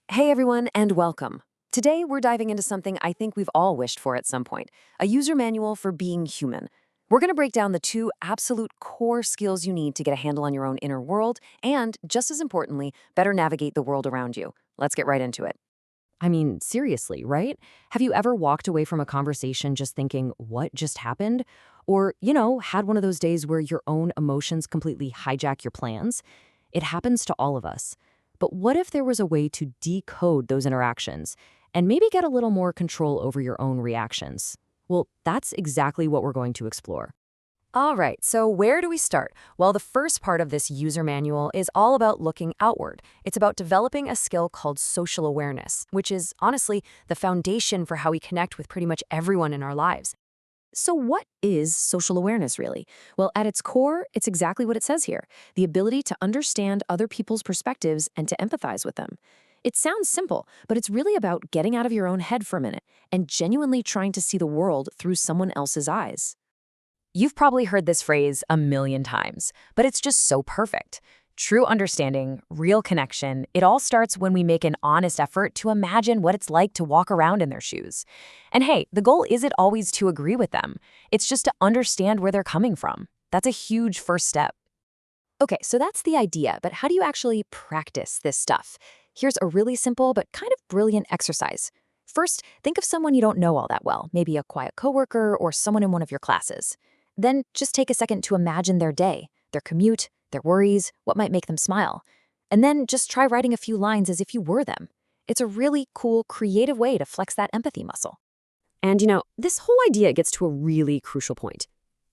Hey everyone, and welcome. Today we're diving into something I think we've all wished for at some point, a user manual for being human. We're going to break down the two absolute core skills you need to get a handle on your own inner world and, just as importantly, better navigate the world around you. Let's get right into it. I mean, seriously, right? Have you ever walked away from a conversation just thinking, what just happened? Or, had one of those days where your own emotions completely hijack your plans? It happens to all of us. But what if there was a way to decode those interactions and maybe get a little more control over your own reactions? Well, that's exactly what we're going to explore. All right, so where do we start? Well, the first part of this user manual is all about looking outward. It's about developing a skill called social awareness, which is honestly the foundation for how we connect with pretty much everyone in our lives. So what is social awareness really? Well, at its core, it's exactly what it says here, the ability to understand other people's perspectives and to empathize with them. It sounds simple, but it's really about getting out of your own head for a minute and genuinely trying to see the world through someone else's eyes. You've probably heard this phrase a million times, but it's just so perfect. True understanding, real connection, it all starts when we make an honest effort to imagine what it's like to walk around in their shoes. And hey, the goal isn't always to agree with them. It's just to understand where they're coming from. That's a huge first step. Okay, so that's the idea, but how do you actually practice this stuff? Here's a really simple but kind of brilliant exercise. First, think of someone you don't know all that well, maybe a quiet coworker or someone in one of your classes. Then just take a second to imagine their day, their commute, their worries, what might make them smile. And then just try writing a few lines as if you were them. It's a really cool, creative way to flex that empathy muscle. And this whole idea gets to a really crucial point.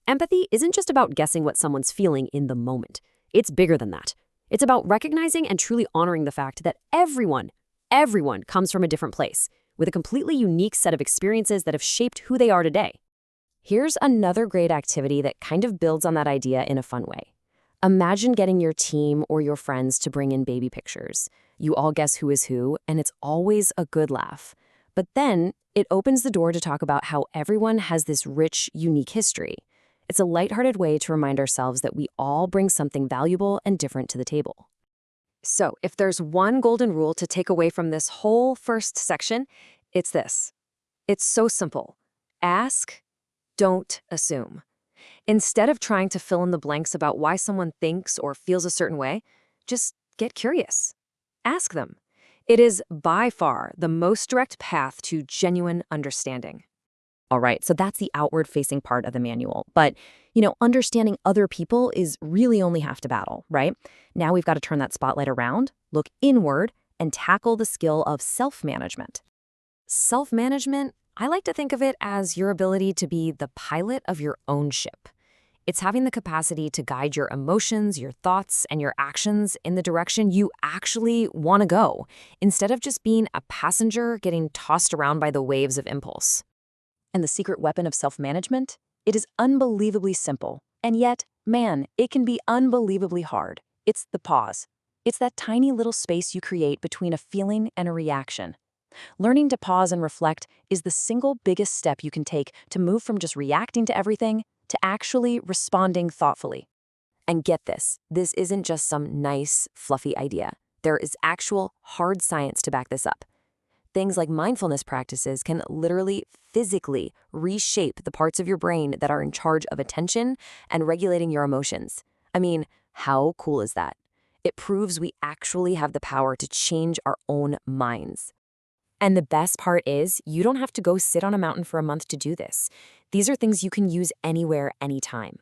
Empathy isn't just about guessing what someone's feeling in the moment. It's bigger than that. It's about recognizing and truly honoring the fact that everyone comes from a different place, with a completely unique set of experiences that have shaped who they are today. Here's another great activity that kind of builds on that idea in a fun way. Imagine getting your team or your friends to bring in baby pictures. You all guess who is who, and it's always a good laugh. But then it opens the door to talk about how everyone has this rich, unique history. It's a lighthearted way to remind ourselves that we all bring something valuable and different to the table. So, if there's one golden rule to take away from this whole first section, it's this. It's so simple. Ask, don't assume. Instead of trying to fill in the blanks about why someone thinks or feels a certain way, just get curious. Ask them. It is by far the most direct path to genuine understanding. All right, so that's the outward-facing part of the manual. But, understanding other people is really only half the battle, right? Now we've got to turn that spotlight around, look inward, and tackle the skill of self-management. Self-management, I like to think of it as your ability to be the pilot of your own ship. It's having the capacity to guide your emotions, your thoughts, and your actions in the direction you actually want to go, instead of just being a passenger getting tossed around by the waves of impulse. And the secret weapon of self-management? It is unbelievably simple. And yet, man, it can be unbelievably hard. It's the pause. It's that tiny little space you create between a feeling and a reaction. Learning to pause and reflect is the single biggest step you can take to move from just reacting to everything to actually responding thoughtfully. And get this isn't just some nice, fluffy idea. There is actual hard science to back this up. Things like mindfulness practices can literally, physically reshape the parts of your brain that are in charge of attention and regulating your emotions. I mean, how cool is that? It proves we actually have the power to change our own minds. And the best part is, you don't have to go sit on a mountain for a month to do this. These are things you can use anywhere, anytime.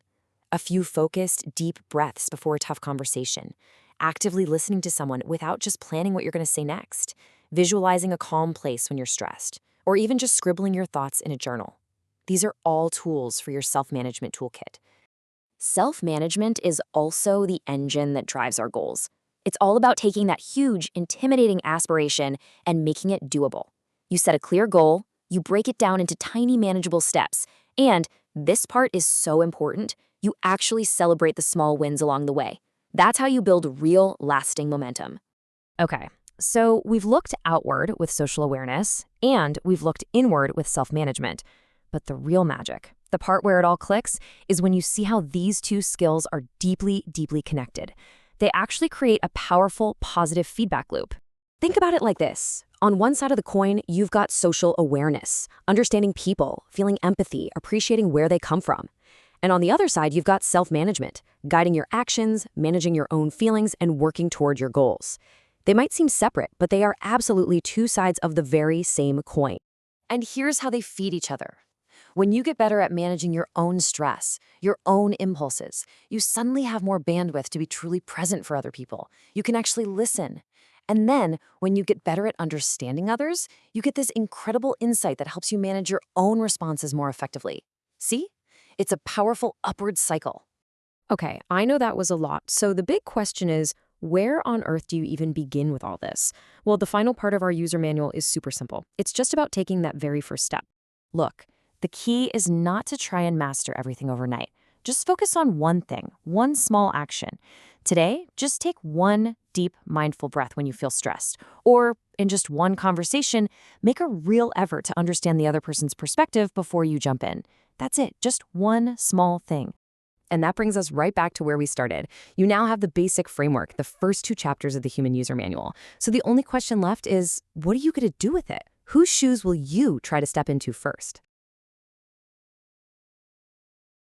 A few focused, deep breaths before a tough conversation. Actively listening to someone without just planning what you're going to say next. Visualizing a calm place when you're stressed. Or even just scribbling your thoughts in a journal. These are all tools for your self-management toolkit. Self-management is also the engine that drives our goals. It's all about taking that huge, intimidating aspiration and making it doable. You set a clear goal, you break it down into tiny, manageable steps, and this part is so important, you actually celebrate the small wins along the way. That's how you build real, lasting momentum. Okay, so we've looked outward with social awareness, and we've looked inward with self-management. But the real magic, the part where it all clicks, is when you see how these two skills are deeply, deeply connected. They actually create a powerful, positive feedback loop. Think about it like this. On one side of the coin, you've got social awareness, understanding people, feeling empathy, appreciating where they come from. And on the other side, you've got self-management, guiding your actions, managing your own feelings, and working toward your goals. They might seem separate, but they are absolutely two sides of the very same coin. And here's how they feed each other. When you get better at managing your own stress, your own impulses, you suddenly have more bandwidth to be truly present for other people. You can actually listen. And then, when you get better at understanding others, you get this incredible insight that helps you manage your own responses more effectively. See? It's a powerful upward cycle. Okay, I know that was a lot. So the big question is, where on earth do you even begin with all this? Well, the final part of our user manual is super simple. It's just about taking that very first step. Look, the key is not to try and master everything overnight. Just focus on one thing, one small action. Today, just take one deep, mindful breath when you feel stressed. Or, in just one conversation, make a real effort to understand the other person's perspective before you jump in. That's it, just one small thing. And that brings us right back to where we started. You now have the basic framework, the first two chapters of the Human User Manual. So the only question left is, what are you going to do with it? Whose shoes will you try to step into first?